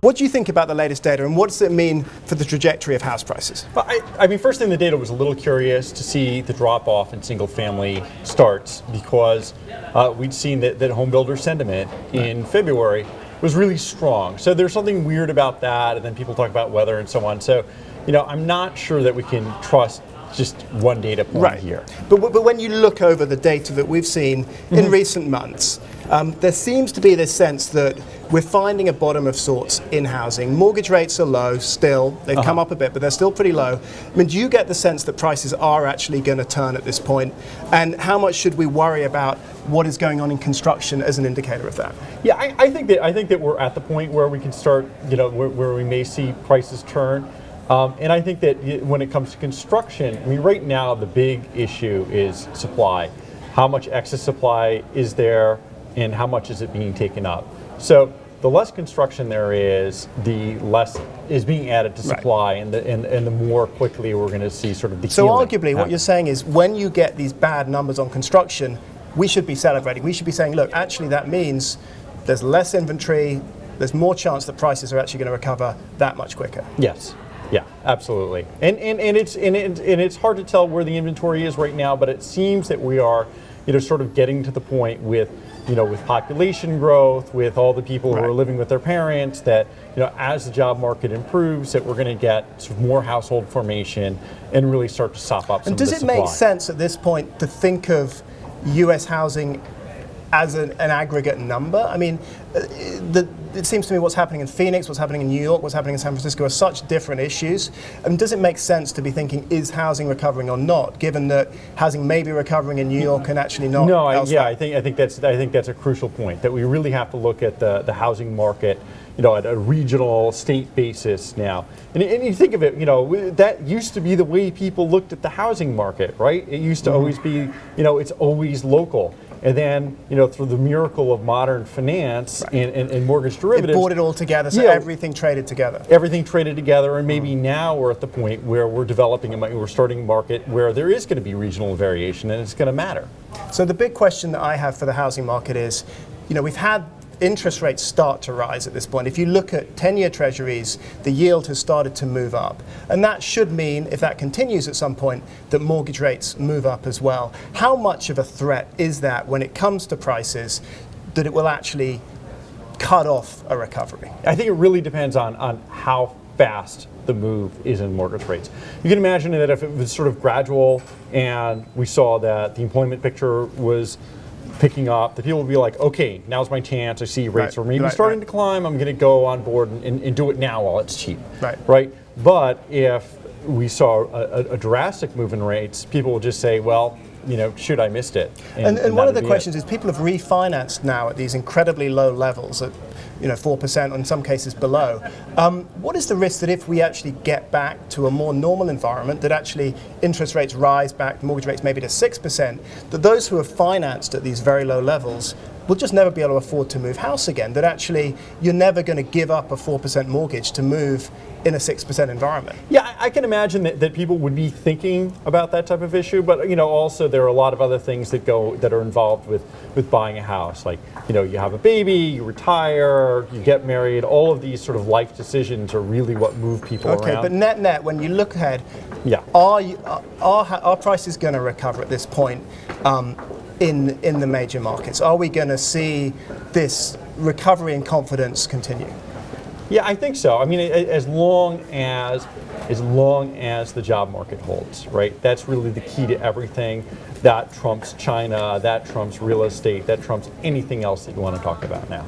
What do you think about the latest data, and what does it mean for the trajectory of house prices? Well, I mean, first thing, the data was a little curious to see the drop-off in single-family starts, because we'd seen that home builder sentiment in February was really strong. So there's something weird about that, and then people talk about weather and so on. So, I'm not sure that we can trust just one data point here. But when you look over the data that we've seen in recent months, there seems to be this sense that we're finding a bottom of sorts in housing. Mortgage rates are low still. They've come up a bit, but they're still pretty low. I mean, do you get the sense that prices are actually going to turn at this point? And how much should we worry about what is going on in construction as an indicator of that? Yeah, I think that we're at the point where we can start, where we may see prices turn. And I think that when it comes to construction, I mean, right now the big issue is supply. How much excess supply is there, and how much is it being taken up? So the less construction there is, the less is being added to supply, and the more quickly we're going to see sort of the So healing arguably what you're saying is, when you get these bad numbers on construction, we should be celebrating. We should be saying, look, actually that means there's less inventory, there's more chance that prices are actually going to recover that much quicker. Yes. Yeah, absolutely. And it's hard to tell where the inventory is right now, but it seems that we are, sort of getting to the point with population growth, with all the people who are living with their parents, that as the job market improves, that we're going to get sort of more household formation and really start to sop up some of the supply. And does it make sense at this point to think of U.S. housing as an aggregate number? I mean, it seems to me what's happening in Phoenix, what's happening in New York, what's happening in San Francisco are such different issues. And does it make sense to be thinking, is housing recovering or not, given that housing may be recovering in New York and actually not elsewhere? I think that's a crucial point, that we really have to look at the housing market, at a regional, state basis now. And you think of it, that used to be the way people looked at the housing market, right? It used to always be, it's always local. And then, through the miracle of modern finance and mortgage derivatives, it brought it all together, so everything traded together. Everything traded together, and maybe now we're at the point where we're starting a market where there is going to be regional variation, and it's going to matter. So the big question that I have for the housing market is, we've had interest rates start to rise at this point. If you look at 10-year treasuries, the yield has started to move up. And that should mean, if that continues at some point, that mortgage rates move up as well. How much of a threat is that when it comes to prices, that it will actually cut off a recovery? I think it really depends on how fast the move is in mortgage rates. You can imagine that if it was sort of gradual and we saw that the employment picture was picking up, the people would be like, okay, now's my chance. I see rates are maybe starting to climb. I'm going to go on board and do it now while it's cheap. Right. But if we saw a drastic move in rates, people will just say, well, shoot, I missed it. And one of the questions is, people have refinanced now at these incredibly low levels, at 4%, or in some cases below. What is the risk that if we actually get back to a more normal environment, that actually interest rates rise back, mortgage rates maybe to 6%, that those who have financed at these very low levels will just never be able to afford to move house again, that actually you're never going to give up a 4% mortgage to move in a 6% environment? Yeah, I can imagine that people would be thinking about that type of issue, but also there are a lot of other things that are involved with buying a house, like you have a baby, you retire, you get married. All of these sort of life decisions are really what move people around. Okay, but net, when you look ahead, are prices going to recover at this point in the major markets? Are we going to see this recovery in confidence continue? Yeah, I think so. I mean, as long as the job market holds, right? That's really the key to everything. That trumps China, that trumps real estate, that trumps anything else that you want to talk about now.